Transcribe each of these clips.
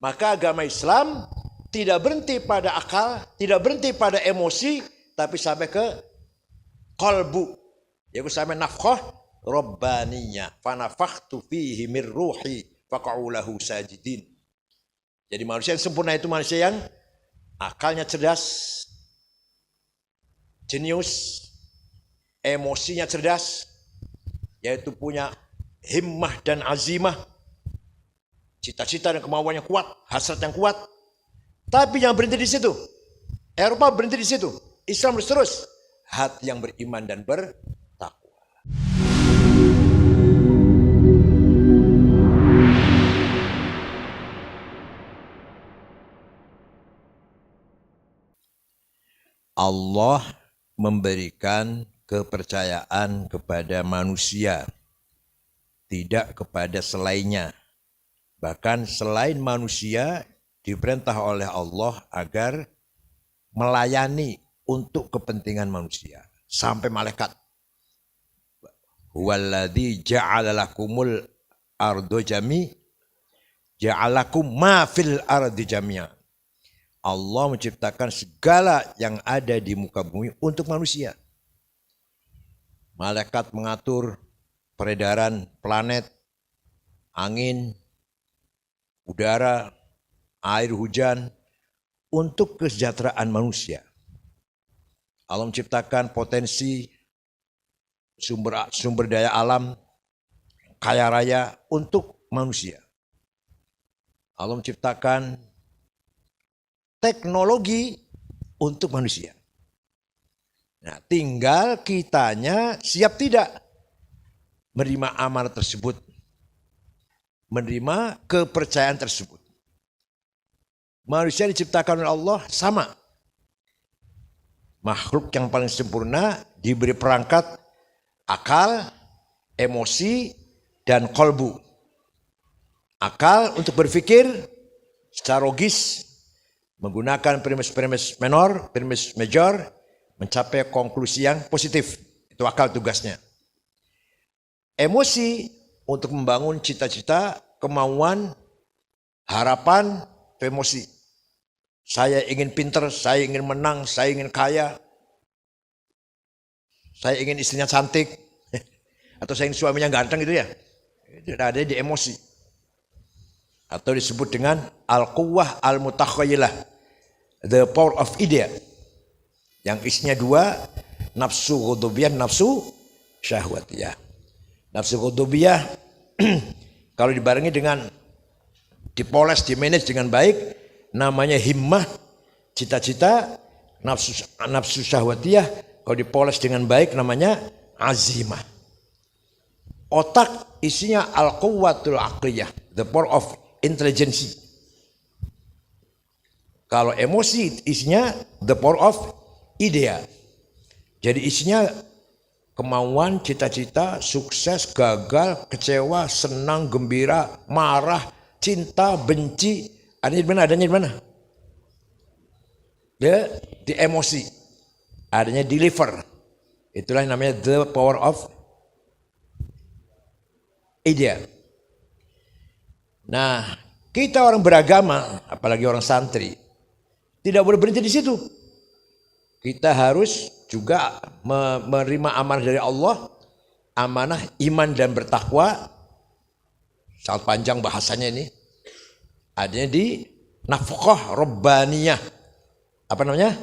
Maka agama Islam tidak berhenti pada akal, tidak berhenti pada emosi, tapi sampai ke qalbu, yaitu sampai nafkah rabbaniyah. Fanafakhtu fihi min ruhi faqa'u lahu sajidin. Jadi manusia yang sempurna itu manusia yang akalnya cerdas, jenius, emosinya cerdas, yaitu punya himmah dan azimah, cita-cita dan kemauan yang kuat, hasrat yang kuat. Tapi yang berhenti di situ. Eropa berhenti di situ. Islam terus. Hati yang beriman dan bertakwa. Allah memberikan kepercayaan kepada manusia, tidak kepada selainnya. Bahkan selain manusia diperintah oleh Allah agar melayani untuk kepentingan manusia. Sampai malaikat. Huwaladzi ja'ala lakumul ardo ja'alakum ma fil ardi jami'an. Allah menciptakan segala yang ada di muka bumi untuk manusia. Malaikat mengatur peredaran planet, angin, udara, air hujan untuk kesejahteraan manusia. Allah menciptakan potensi sumber daya alam kaya raya untuk manusia. Allah menciptakan teknologi untuk manusia. Nah, tinggal kitanya siap tidak menerima amanat tersebut, menerima kepercayaan tersebut. Manusia diciptakan oleh Allah sama. Makhluk yang paling sempurna diberi perangkat akal, emosi, dan kolbu. Akal untuk berpikir secara logis, menggunakan premis menor, premis major, mencapai konklusi yang positif. Itu akal tugasnya. Emosi untuk membangun cita-cita, kemauan, harapan, emosi. Saya ingin pinter, saya ingin menang, saya ingin kaya, saya ingin istrinya cantik, atau saya ingin suaminya ganteng gitu ya. Itu ada di emosi. Atau disebut dengan al-quwwah al-mutakhayilah, the power of idea. Yang isinya dua, nafsu ghadabiyah, nafsu syahwatiyah. Nafsu ghadabiyah kalau dibarengi dengan dipoles, dimanage dengan baik, namanya himmah, cita-cita. Nafsu syahwatiyah kalau dipoles dengan baik namanya azimah. Otak isinya al-quwwatul aqliyah, the power of intelligence. Kalau emosi isinya the power of idea. Jadi isinya kemauan, cita-cita, sukses, gagal, kecewa, senang, gembira, marah, cinta, benci. Adanya di mana? Adanya di mana? Di emosi. Adanya di liver. Itulah yang namanya the power of idea. Nah, kita orang beragama, apalagi orang santri, tidak boleh berhenti di situ. Kita harus juga menerima amanah dari Allah, amanah iman dan bertakwa. Sangat panjang bahasanya ini. Adanya di nafkah rabbaniyah. Apa namanya?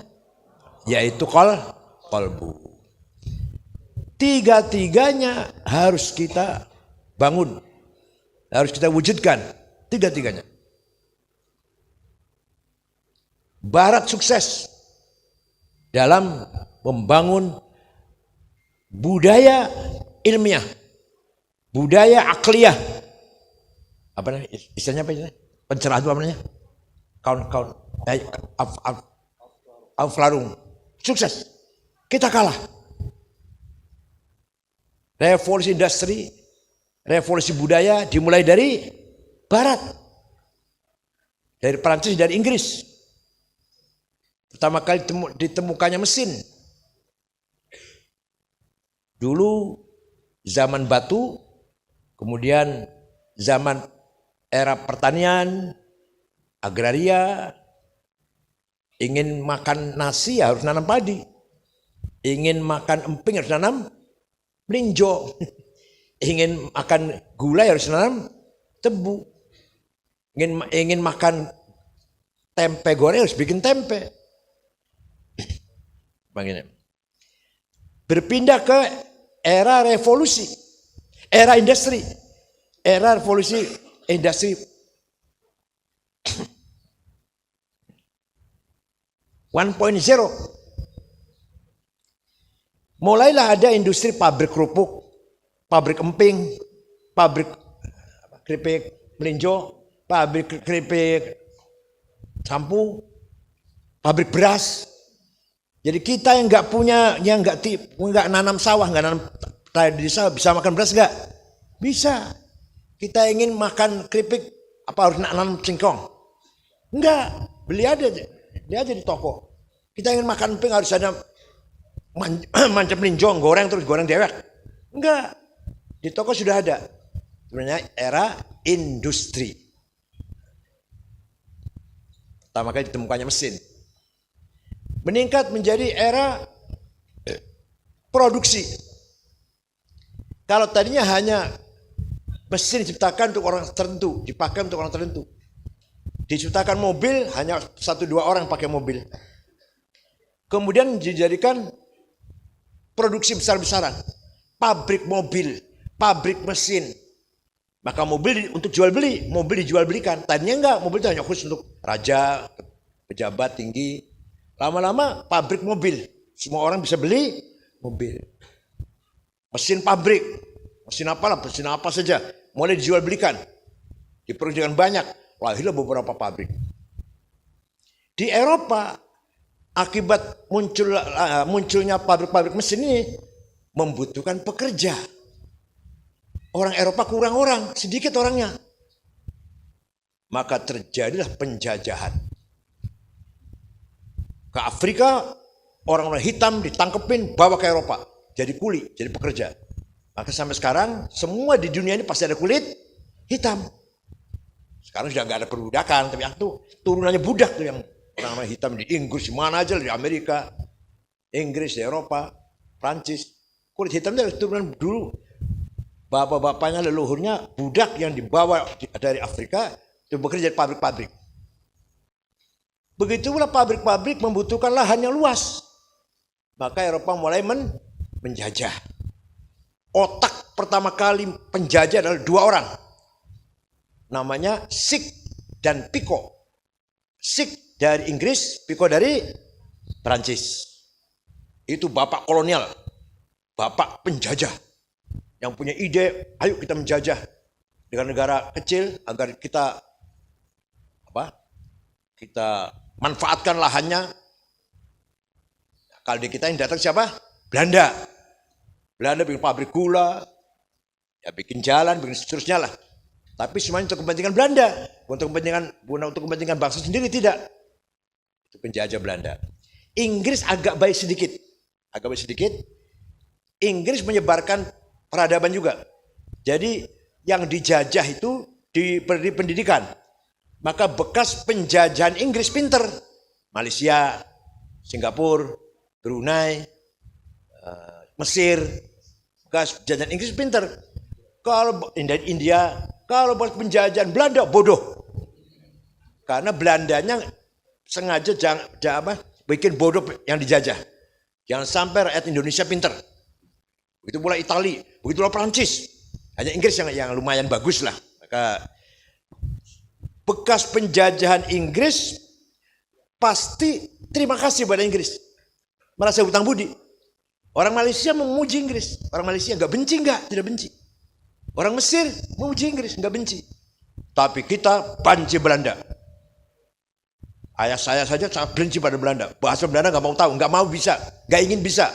Yaitu qalbu. Tiga-tiganya harus kita bangun. Harus kita wujudkan. Tiga-tiganya. Barat sukses dalam membangun budaya ilmiah, budaya akliyah. Apa namanya? Istilahnya apa istilahnya? Pencerahan itu apa namanya? Aufklärung. Sukses. Kita kalah. Revolusi industri, revolusi budaya dimulai dari Barat. Dari Perancis, dari Inggris. Pertama kali ditemukannya mesin. Dulu zaman batu, kemudian zaman era pertanian, agraria. Ingin makan nasi harus nanam padi. Ingin makan emping harus nanam melinjo. Ingin makan gulai harus nanam tebu. Ingin makan tempe goreng harus bikin tempe. Begini. Berpindah ke era revolusi, era industri, era revolusi industri 1.0. Mulailah ada industri pabrik kerupuk, pabrik emping, pabrik keripik melinjo, pabrik keripik sampu, pabrik beras. Jadi kita yang nggak punya, yang nggak nanam sawah, nggak nanam desa, bisa makan beras nggak? Bisa. Kita ingin makan keripik, apa harus nanam singkong? Enggak, beli aja di toko. Kita ingin makan emping harus ada macam melinjo, goreng terus goreng dewek. Enggak, di toko sudah ada. Sebenarnya era industri. Pertama kali ditemukannya mesin. Meningkat menjadi era produksi. Kalau tadinya hanya mesin diciptakan untuk orang tertentu, dipakai untuk orang tertentu. Diciptakan mobil, hanya 1-2 orang pakai mobil. Kemudian dijadikan produksi besar-besaran. Pabrik mobil, pabrik mesin. Maka mobil untuk jual beli, mobil dijual belikan. Tadinya enggak, mobil itu hanya khusus untuk raja, pejabat tinggi. Lama-lama pabrik mobil, semua orang bisa beli mobil. Mesin pabrik, mesin apa saja, mulai dijual belikan. Diproduksi banyak, lahirlah beberapa pabrik. Di Eropa, akibat munculnya pabrik-pabrik mesin ini, membutuhkan pekerja. Orang Eropa kurang orang, sedikit orangnya. Maka terjadilah penjajahan. Ke Afrika, orang-orang hitam ditangkepin, bawa ke Eropa. Jadi kuli, jadi pekerja. Maka sampai sekarang, semua di dunia ini pasti ada kulit hitam. Sekarang sudah nggak ada perbudakan, tapi itu turunannya budak tuh yang orang-orang hitam di Inggris, di mana aja, di Amerika, Inggris, di Eropa, Prancis. Kulit hitam itu turunan dulu. Bapak-bapaknya, leluhurnya, budak yang dibawa dari Afrika, itu bekerja di pabrik-pabrik. Begitu pula pabrik-pabrik membutuhkan lahan yang luas. Maka Eropa mulai menjajah. Otak pertama kali penjajah adalah 2 orang. Namanya Sik dan Pico. Sik dari Inggris, Pico dari Prancis. Itu bapak kolonial, bapak penjajah. Yang punya ide, ayo kita menjajah negara-negara kecil agar kita manfaatkan lahannya. Kalau di kita yang datang siapa? Belanda. Belanda bikin pabrik gula, ya bikin jalan, bikin seterusnya lah. Tapi semuanya untuk kepentingan Belanda, bukan untuk kepentingan bangsa sendiri, tidak. Itu penjajah Belanda. Inggris agak baik sedikit. Inggris menyebarkan peradaban juga. Jadi yang dijajah itu diberi pendidikan. Maka bekas penjajahan Inggris pinter. Malaysia, Singapura, Brunei, Mesir. Bekas penjajahan Inggris pinter. Kalau India, kalau buat penjajahan Belanda bodoh. Karena Belandanya sengaja bikin bodoh yang dijajah. Jangan sampai rakyat Indonesia pinter. Begitu pula Italia, begitu pula Prancis. Hanya Inggris yang lumayan bagus lah. Maka bekas penjajahan Inggris pasti terima kasih pada Inggris. Merasa hutang budi. Orang Malaysia memuji Inggris. Orang Malaysia tidak benci. Orang Mesir memuji Inggris, nggak benci. Tapi kita benci Belanda. Ayah saya saja sangat benci pada Belanda. Bahasa Belanda nggak mau tahu, nggak mau bisa, nggak ingin bisa.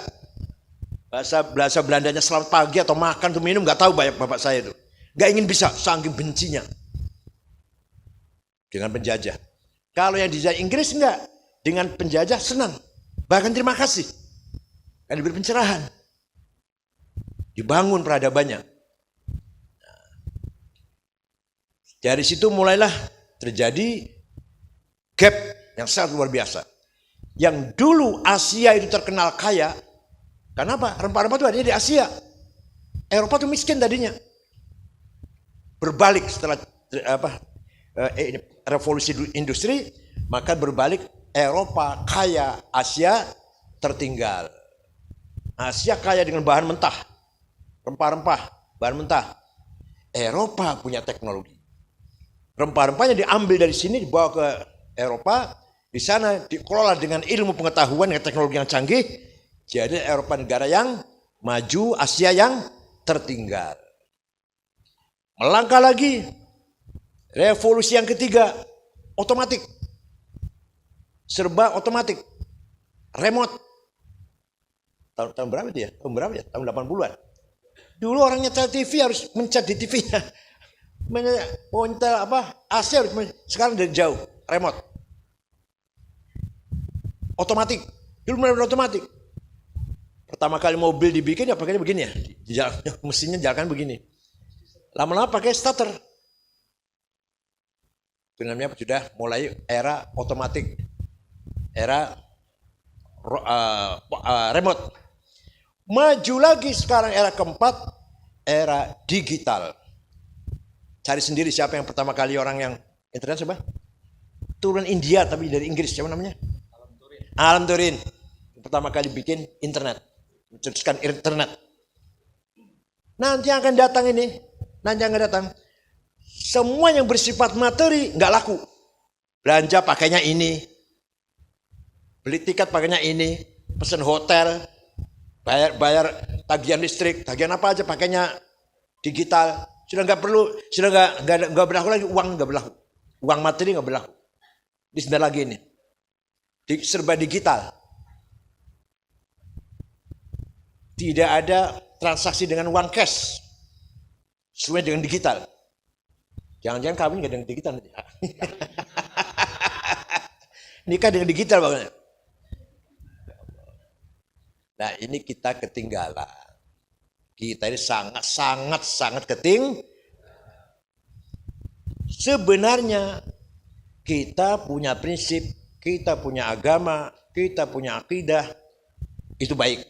Bahasa Belandanya selamat pagi atau makan atau minum nggak tahu banyak bapak saya itu. Nggak ingin bisa, saking bencinya dengan penjajah. Kalau yang dijajah Inggris enggak, dengan penjajah senang, bahkan terima kasih, kan diberi pencerahan, dibangun peradabannya. Dari situ mulailah terjadi Gap yang sangat luar biasa. Yang dulu Asia itu terkenal kaya, kenapa? Rempah-rempah itu adanya di Asia. Eropa itu miskin tadinya. Berbalik setelah revolusi industri, maka berbalik, Eropa kaya, Asia tertinggal. Asia kaya dengan bahan mentah, rempah-rempah, bahan mentah. Eropa punya teknologi. Rempah-rempahnya diambil dari sini, dibawa ke Eropa, di sana dikelola dengan ilmu pengetahuan dan teknologi yang canggih. Jadi Eropa negara yang maju, Asia yang tertinggal. Melangkah lagi, revolusi yang ketiga, otomatik. Serba otomatik. Remote. Tahun berapa dia? Tahun berapa ya? Tahun 80-an. Dulu orang nyetel TV harus mencet di TV-nya. Mau nyetel AC harus, sekarang dari jauh, remote. Otomatik. Dulu mulai otomatik. Pertama kali mobil dibikin ya pakainya begini ya. Mesinnya jalan begini. Lama-lama pakai starter. Itu namanya sudah mulai era otomatik. Era remote. Maju lagi sekarang era keempat, era digital. Cari sendiri siapa yang pertama kali orang yang internet coba? Turun India tapi dari Inggris, siapa namanya? Alan Turing. Pertama kali bikin internet. Mencetuskan internet. Nanti yang akan datang ini, semua yang bersifat materi nggak laku. Belanja pakainya ini, beli tiket pakainya ini, pesan hotel, bayar tagihan listrik, tagihan apa aja pakainya digital. Sudah nggak perlu, sudah nggak berlaku lagi, uang nggak berlaku, uang materi nggak berlaku. Di sebentar lagi ini, serba digital. Tidak ada transaksi dengan uang cash, semuanya dengan digital. Jangan-jangan kawin nggak dengan digital nanti. Nikah dengan digital banget. Nah ini kita ketinggalan. Kita ini sangat ketinggalan. Sebenarnya kita punya prinsip, kita punya agama, kita punya akidah, itu baik.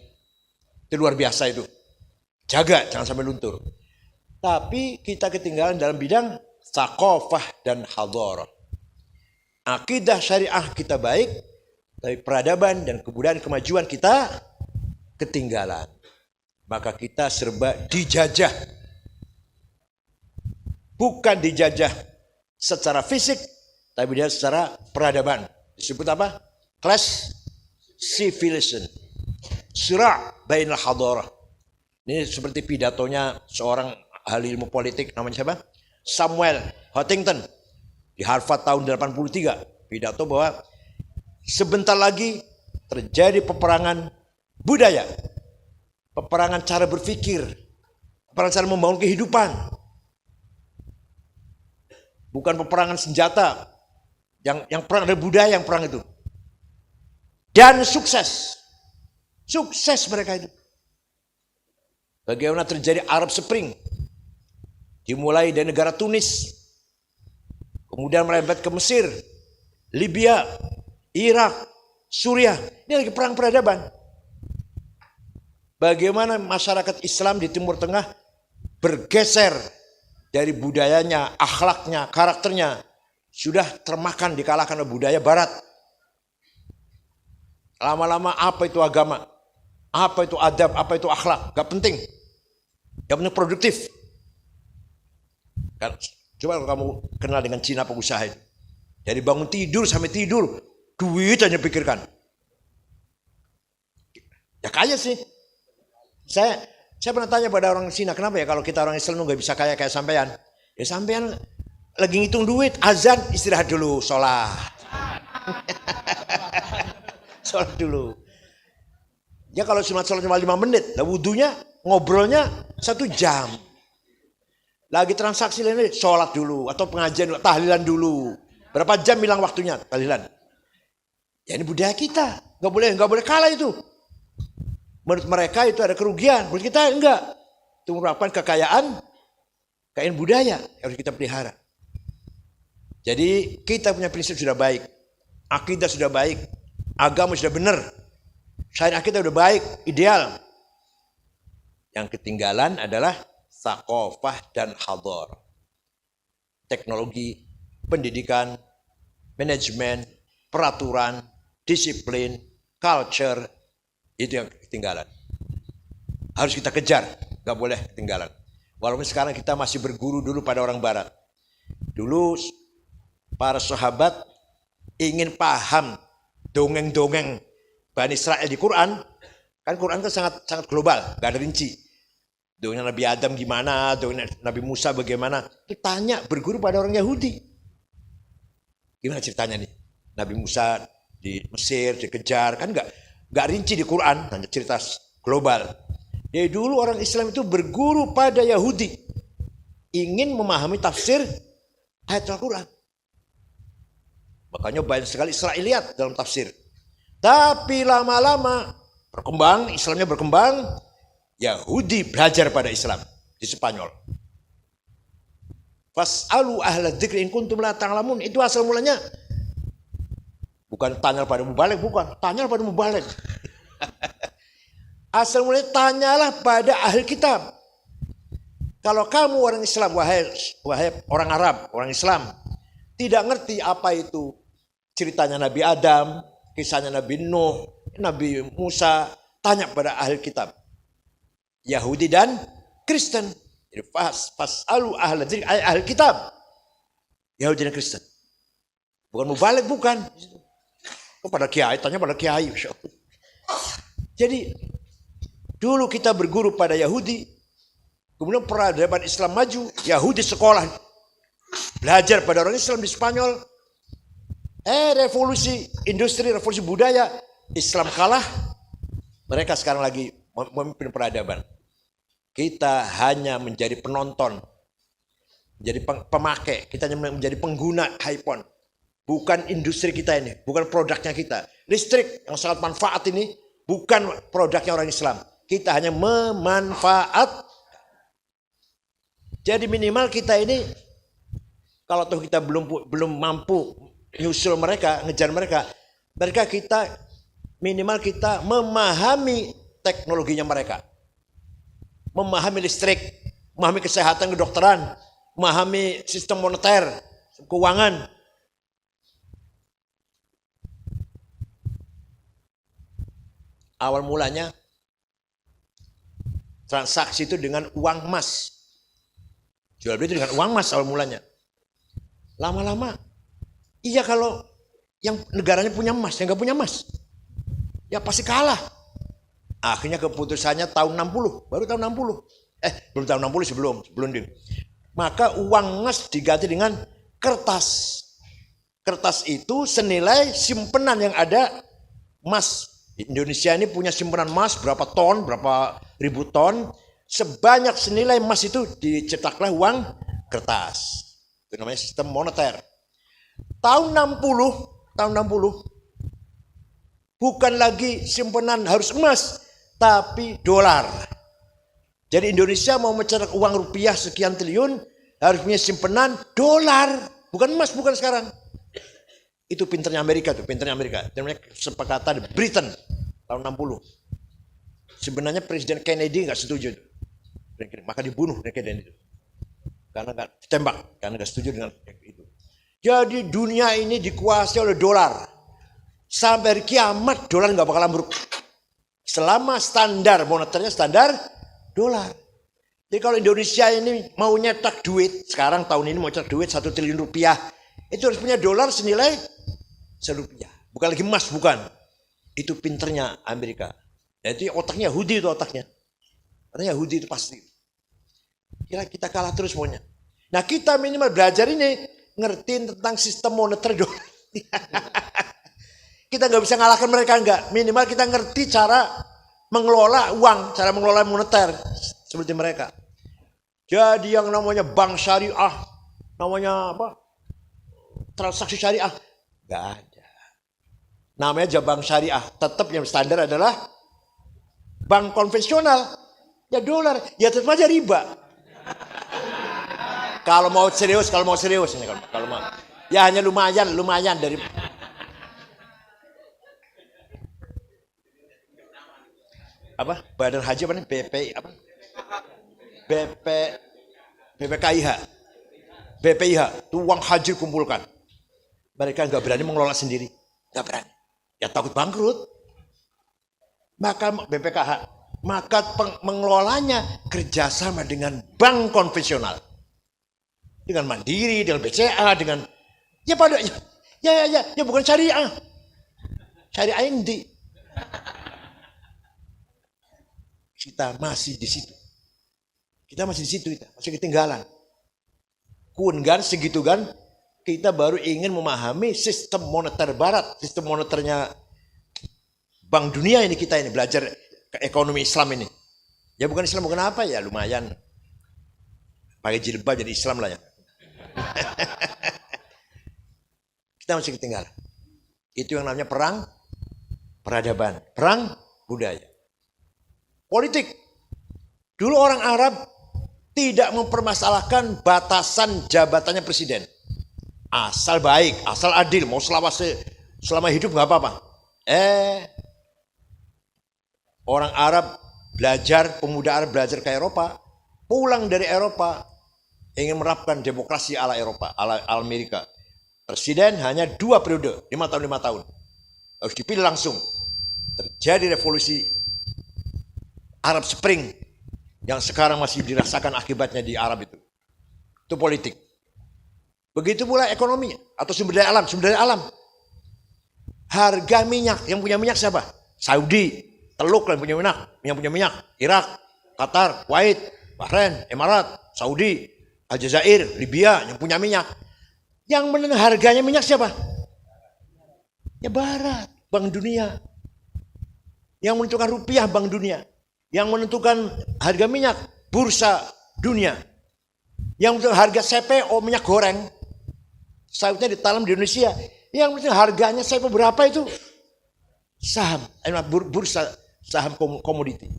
Itu luar biasa itu. Jaga, jangan sampai luntur. Tapi kita ketinggalan dalam bidang thaqafah dan hadharah. Akidah syariah kita baik, tapi peradaban dan kebudayaan kemajuan kita ketinggalan. Maka kita serba dijajah. Bukan dijajah secara fisik, tapi dia secara peradaban. Disebut apa? Class civilization. Sira' bainal hadharah. Ini seperti pidatonya seorang ahli ilmu politik namanya siapa? Samuel Huntington di Harvard tahun 83. Pidato bahwa sebentar lagi terjadi peperangan budaya, peperangan cara berpikir, peperangan cara membangun kehidupan. Bukan peperangan senjata. Yang perang ada budaya yang perang itu. Dan sukses. Sukses mereka itu. Bagaimana terjadi Arab Spring. Dimulai dari negara Tunis. Kemudian merembet ke Mesir, Libya, Irak, Suriah. Ini lagi perang peradaban. Bagaimana masyarakat Islam di Timur Tengah bergeser dari budayanya, akhlaknya, karakternya. Sudah termakan, dikalahkan oleh budaya Barat. Lama-lama apa itu agama? Apa itu adab, apa itu akhlak? Gak penting. Gak penting produktif. Coba kalau kamu kenal dengan Cina pengusaha itu. Dari bangun tidur sampai tidur, duit hanya pikirkan. Ya kaya sih. Saya pernah tanya pada orang Cina, kenapa ya kalau kita orang Islam nggak bisa kaya kayak sampean? Ya sampean lagi ngitung duit, azan, istirahat dulu, sholat. Sholat dulu. Ya kalau cuma sholat cuma 5 menit, lah wudhunya, ngobrolnya 1 jam. Lagi transaksi lainnya, sholat dulu, atau pengajian, tahlilan dulu. Berapa jam bilang waktunya, tahlilan. Ya ini budaya kita, nggak boleh kalah itu. Menurut mereka itu ada kerugian, menurut kita enggak. Itu merupakan kekayaan budaya yang harus kita pelihara. Jadi kita punya prinsip sudah baik. akidah sudah baik, agama sudah benar, syariat kita sudah baik, ideal. Yang ketinggalan adalah tsaqafah dan hadar. Teknologi, pendidikan, manajemen, peraturan, disiplin, culture, itu yang ketinggalan. Harus kita kejar, gak boleh ketinggalan. Walaupun sekarang kita masih berguru dulu pada orang barat. Dulu para sahabat ingin paham dongeng-dongeng Bani Israel di Quran. Kan Quran kan sangat global, gak ada rinci. Dongeng Nabi Adam gimana, dongeng Nabi Musa bagaimana. Ditanya berguru pada orang Yahudi. Gimana ceritanya nih? Nabi Musa di Mesir dikejar, kan gak rinci di Quran, hanya cerita global. Jadi dulu orang Islam itu berguru pada Yahudi. Ingin memahami tafsir ayat Al-Quran. Makanya banyak sekali Israiliyat dalam tafsir. Tapi lama-lama berkembang, Islamnya berkembang, Yahudi belajar pada Islam di Spanyol. Fas'alu ahla dzikri in kuntum la ta'lamun. Itu asal mulanya. Bukan tanya pada mubalik, bukan. Tanya pada mubalik. Asal mulanya tanyalah pada ahli kitab. Kalau kamu orang Islam, wahai orang Arab, orang Islam, tidak ngerti apa itu ceritanya Nabi Adam, kisahnya Nabi Nuh, Nabi Musa, tanya pada ahli kitab. Yahudi dan Kristen. Jadi fas'alu ahla dzikri, ahli kitab. Yahudi dan Kristen. Bukan mubalik, bukan. Pada kiai, tanya pada kiai. Jadi dulu kita berguru pada Yahudi, kemudian peradaban Islam maju, Yahudi sekolah belajar pada orang Islam di Spanyol. Revolusi industri, revolusi budaya, Islam kalah. Mereka sekarang lagi memimpin peradaban. Kita hanya menjadi penonton, menjadi pemakai, kita hanya menjadi pengguna iPhone. Bukan industri kita ini, bukan produknya kita. Listrik yang sangat manfaat ini bukan produknya orang Islam. Kita hanya memanfaat. Jadi minimal kita ini, kalau toh kita belum mampu nyusul mereka, ngejar mereka kita minimal kita memahami teknologinya mereka. Memahami listrik, memahami kesehatan, kedokteran, memahami sistem moneter, keuangan. Awal mulanya transaksi itu dengan uang emas. Jual beli itu dengan uang emas awal mulanya. Lama-lama, iya kalau yang negaranya punya emas, yang nggak punya emas, ya pasti kalah. Akhirnya keputusannya tahun 60, baru tahun 60. Belum tahun 60 sebelum din. Maka uang emas diganti dengan kertas. Kertas itu senilai simpenan yang ada emas. Indonesia ini punya simpenan emas berapa ton, berapa ribu ton. Sebanyak senilai emas itu dicetaklah uang kertas. Itu namanya sistem moneter. Tahun 60 bukan lagi simpenan harus emas, tapi dolar. Jadi Indonesia mau mencetak uang rupiah sekian triliun harus punya simpenan dolar, bukan emas, bukan sekarang. Itu pinternya Amerika tuh, namanya kesepakatan Britain tahun 60. Sebenarnya Presiden Kennedy nggak setuju, maka dibunuh Kennedy itu. Karena nggak ditembak, karena nggak setuju dengan itu. Jadi dunia ini dikuasai oleh dolar. Sampai hari kiamat dolar nggak bakal ambruk. Selama standar moneternya standar dolar. Jadi kalau Indonesia ini mau nyetak duit, sekarang tahun ini mau nyetak duit 1 triliun rupiah, itu harus punya dolar senilai 1 rupiah. Bukan lagi emas, bukan. Itu pinternya Amerika. Dan itu otaknya Yahudi itu otaknya. Karena Yahudi itu pasti. Kira kita kalah terus maunya. Nah kita minimal belajar ini, ngertiin tentang sistem moneter dolar. Kita nggak bisa ngalahkan mereka, enggak. Minimal kita ngerti cara mengelola uang, cara mengelola moneter seperti mereka. Jadi yang namanya bank syariah, namanya apa? Transaksi syariah, nggak ada. Namanya aja bank syariah, tetap yang standar adalah bank konvensional. Ya dolar, ya tetap aja riba. Kalau mau serius ini, kalau mau, ya hanya lumayan dari. apa? Badan Haji apa nih? BP apa? BP BPKIH. BPIH, itu uang haji kumpulkan. Mereka nggak berani mengelola sendiri, nggak berani. Ya takut bangkrut. Maka BPKH, maka mengelolanya kerjasama dengan bank konvensional, dengan Mandiri, dengan BCA, dengan ya bukan syariah. Syariah yang kita masih di situ. Kita masih di situ, kita masih ketinggalan. Kan segitu kan kita baru ingin memahami sistem moneter barat, sistem moneternya Bank Dunia ini, kita ini belajar ke ekonomi Islam ini. Ya bukan Islam, bukan apa ya, lumayan pakai jilbab jadi Islam lah ya. Kita masih ketinggalan. Itu yang namanya perang peradaban, perang budaya. Politik. Dulu orang Arab tidak mempermasalahkan batasan jabatannya presiden. Asal baik, asal adil, mau selama hidup nggak apa-apa. Orang Arab belajar, pemuda Arab belajar ke Eropa, pulang dari Eropa, ingin menerapkan demokrasi ala Eropa, ala Amerika. Presiden hanya 2 periode, 5 tahun. Harus dipilih langsung. Terjadi revolusi Arab Spring, yang sekarang masih dirasakan akibatnya di Arab itu. Itu politik. Begitu pula ekonominya atau sumber daya alam. Harga minyak, yang punya minyak siapa? Saudi, Teluk yang punya minyak, Irak, Qatar, Kuwait, Bahrain, Emirat, Saudi, Aljazair, Libya yang punya minyak. Yang menentukan harganya minyak siapa? Ya Barat, Bank Dunia. Yang menentukan rupiah, Bank Dunia. Yang menentukan harga minyak, bursa dunia. Yang menentukan harga CPO minyak goreng, sawitnya ditanam di Indonesia. Yang menentukan harganya CPO berapa itu? Saham, bursa saham komoditi.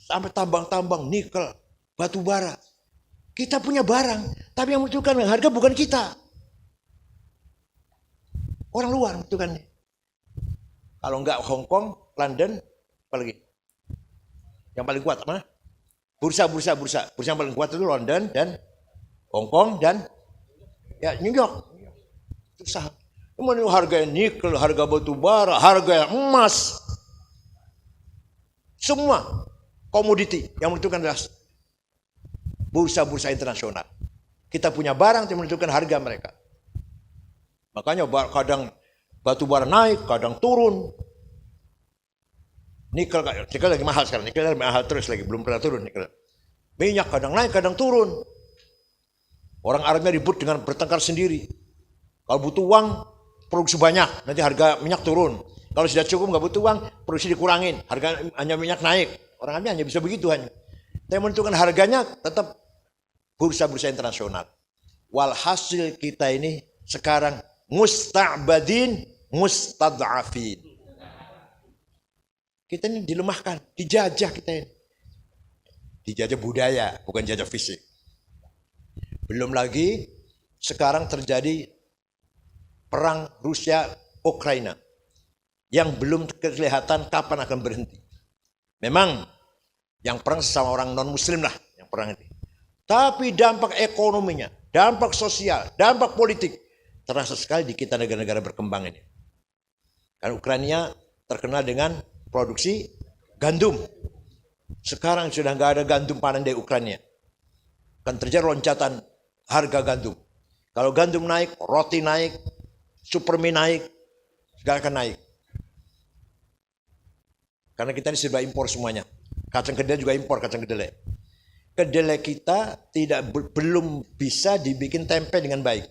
Sampai tambang-tambang, nikel, batu bara. Kita punya barang, tapi yang menentukan harga bukan kita. Orang luar menentukannya. Kalau enggak Hong Kong, London, apalagi? Yang paling kuat mana? Bursa yang paling kuat itu London dan Hong Kong dan ya New York. Itu saham. Kemudian harga nikel, harga batu bara, harga emas, semua komoditi yang menentukan adalah bursa internasional. Kita punya barang yang menentukan harga mereka. Makanya kadang batu bara naik, kadang turun. Nikel lagi mahal sekarang, nikel lagi mahal terus lagi, belum pernah turun nikel. Minyak kadang naik, kadang turun. Orang Arabnya ribut dengan bertengkar sendiri. Kalau butuh uang, produksi banyak, nanti harga minyak turun. Kalau sudah cukup nggak butuh uang, produksi dikurangin, harga hanya minyak naik. Orang Arabnya hanya bisa begitu hanya. Tapi menentukan harganya tetap bursa internasional. Walhasil kita ini sekarang musta'badin, mustad'afin. Kita ini dilemahkan, dijajah kita ini. Dijajah budaya, bukan jajah fisik. Belum lagi sekarang terjadi perang Rusia-Ukraina yang belum kelihatan kapan akan berhenti. Memang yang perang sesama orang non-muslim lah yang perang ini. Tapi dampak ekonominya, dampak sosial, dampak politik terasa sekali di kita negara-negara berkembang ini. Karena Ukraina terkenal dengan produksi gandum. Sekarang sudah nggak ada gandum panen dari Ukraina. Kan terjadi loncatan harga gandum. Kalau gandum naik, roti naik, supermie naik, segala akan naik. Karena kita ini serba impor semuanya. Kacang kedelai juga impor kacang kedelai. Kedelai kita belum bisa dibikin tempe dengan baik.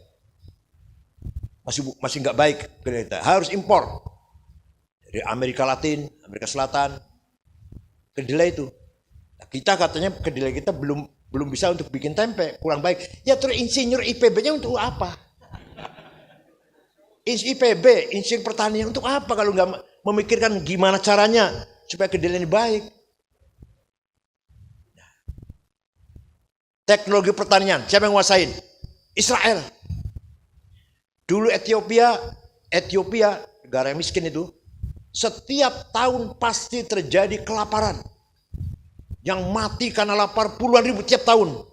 Masih nggak baik kedelai kita. Harus impor. Dari Amerika Latin, Amerika Selatan, kedelai itu. Nah, kita katanya kedelai kita belum bisa untuk bikin tempe, kurang baik. Ya terus insinyur IPB-nya untuk apa? IPB, insinyur pertanian untuk apa kalau nggak memikirkan gimana caranya supaya kedelai ini baik? Teknologi pertanian, siapa yang nguasain? Israel. Dulu Ethiopia, negara yang miskin itu, Setiap tahun pasti terjadi kelaparan. Yang mati karena lapar puluhan ribu tiap tahun.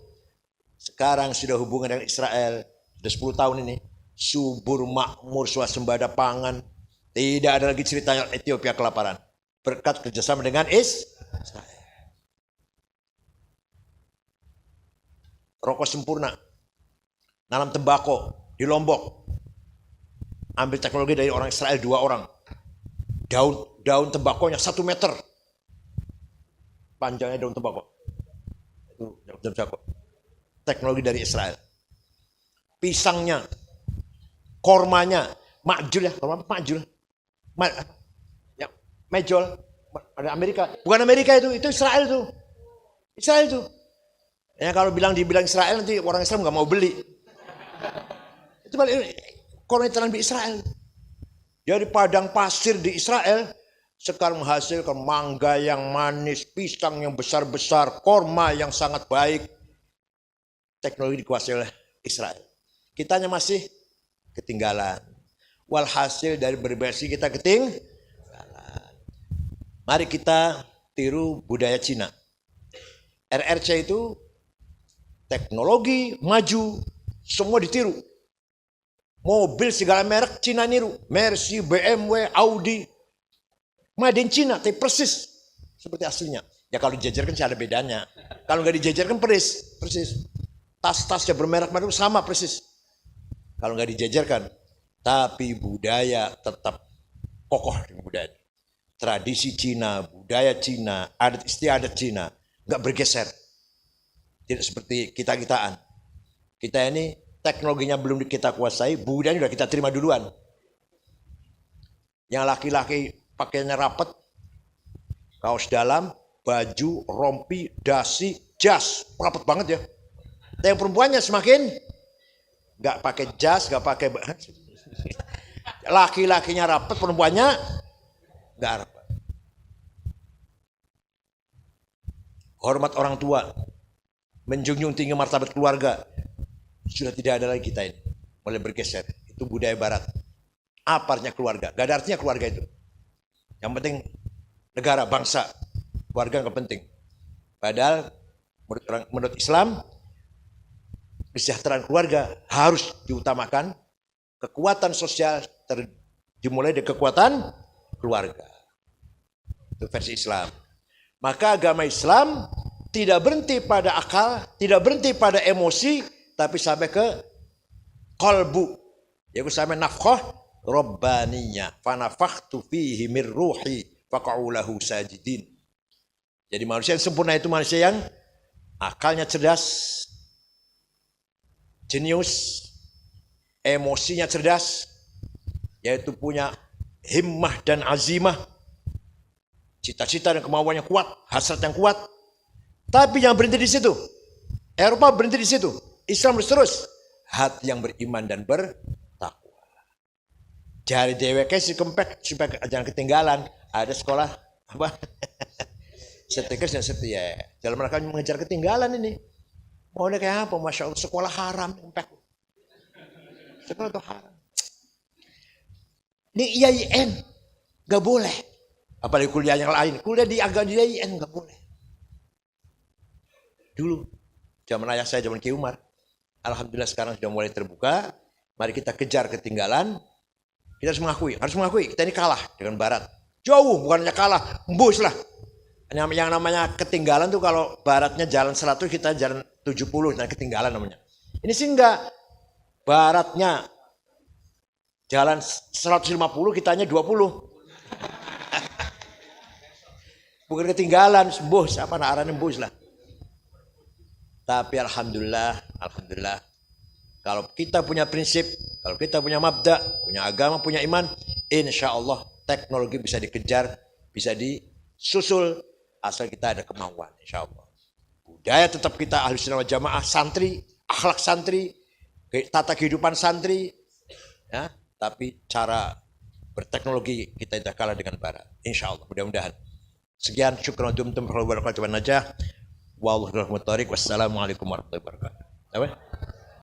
Sekarang sudah hubungan dengan Israel, sudah 10 tahun ini. Subur, makmur, swasembada pangan. Tidak ada lagi cerita Ethiopia kelaparan. Berkat kerjasama dengan Israel. Rokok sempurna. Nanam tembakau di Lombok. Ambil teknologi dari orang Israel 2 orang. Daun tembakonya 1 meter. Panjangnya daun tembakau. Itu daun tembakau. Teknologi dari Israel. Pisangnya, kormanya, makjul ya, korma makjul. Ya, mejol, ada Amerika. Bukan Amerika itu Israel itu. Israel itu. Ya kalau dibilang Israel nanti orang Islam nggak mau beli. Itu korma tanam di Israel. Dari padang pasir di Israel sekarang menghasilkan mangga yang manis, pisang yang besar-besar, korma yang sangat baik. Teknologi dikuasai oleh Israel. Kitanya masih ketinggalan. Walhasil dari berbesi kita ketinggalan. Mari kita tiru budaya Cina. RRC itu teknologi maju, semua ditiru. Mobil segala merek Cina niru. Mercy, BMW, Audi. Made in Cina, tapi persis seperti aslinya. Ya kalau dijajarkan sih ada bedanya. Kalau nggak dijajarkan persis. Tas-tas yang bermerek-merek sama persis. Kalau nggak dijajarkan. Tapi budaya tetap kokoh dengan budaya. Tradisi Cina, budaya Cina, adat istiadat Cina. Nggak bergeser. Tidak seperti kita-kitaan. Kita ini teknologinya belum kita kuasai, budayanya sudah kita terima duluan. Yang laki-laki pakainya rapat, kaos dalam, baju, rompi, dasi, jas, rapat banget ya. Dan yang perempuannya semakin nggak pakai jas, nggak pakai laki-lakinya rapat, perempuannya nggak rapat. Hormat orang tua, menjunjung tinggi martabat keluarga, sudah tidak ada lagi kita ini, mulai bergeser. Itu budaya Barat. Apa artinya keluarga? Gak ada artinya keluarga itu. Yang penting negara, bangsa, keluarga nggak penting. Padahal menurut Islam kesejahteraan keluarga harus diutamakan. Kekuatan sosial dimulai dari kekuatan keluarga. Itu versi Islam. Maka agama Islam tidak berhenti pada akal, tidak berhenti pada emosi, tapi sampai ke qalbu. Yaitu sampai nafkhah rabbaniyah. Fanafakhtu fihi mir ruhi faqa'u lahu sajidin. Jadi manusia yang sempurna itu manusia yang akalnya cerdas, jenius, emosinya cerdas, yaitu punya himmah dan azimah, cita-cita dan kemauannya kuat, hasrat yang kuat. Tapi jangan berhenti di situ. Eropa berhenti di situ. Islam terus. Hati yang beriman dan bertakwa. Jari DWK si kempek supaya jangan ketinggalan. Ada sekolah apa? Setikers dan setia. Dalam rangka mengejar ketinggalan ini. Maunya kayak apa? Masya Allah, sekolah haram. Sekolah itu haram. Ini IAIN. Gak boleh. Apalagi kuliah yang lain. Kuliah di agama di IAIN gak boleh. Dulu, zaman ayah saya, zaman Ki Umar. Alhamdulillah sekarang sudah mulai terbuka. Mari kita kejar ketinggalan. Kita harus mengakui. Kita ini kalah dengan Barat. Jauh, bukannya kalah. Embus lah. Yang namanya ketinggalan tuh kalau Baratnya jalan 100, kita jalan 70. Nah ketinggalan namanya. Ini sih enggak. Baratnya jalan 150, kitanya 20. Bukan ketinggalan. Embus, apa arahnya embus lah. Tapi alhamdulillah, kalau kita punya prinsip, kalau kita punya mabda, punya agama, punya iman, insya Allah teknologi bisa dikejar, bisa disusul, asal kita ada kemauan, insya Allah. Budaya tetap kita Ahlus Sunnah wal Jamaah, santri, akhlak santri, tata kehidupan santri, ya. Tapi cara berteknologi kita tidak kalah dengan Barat, insya Allah, mudah-mudahan. Sekian, syukran dumtum wassalamualaikum warahmatullahi wabarakatuh. Apa?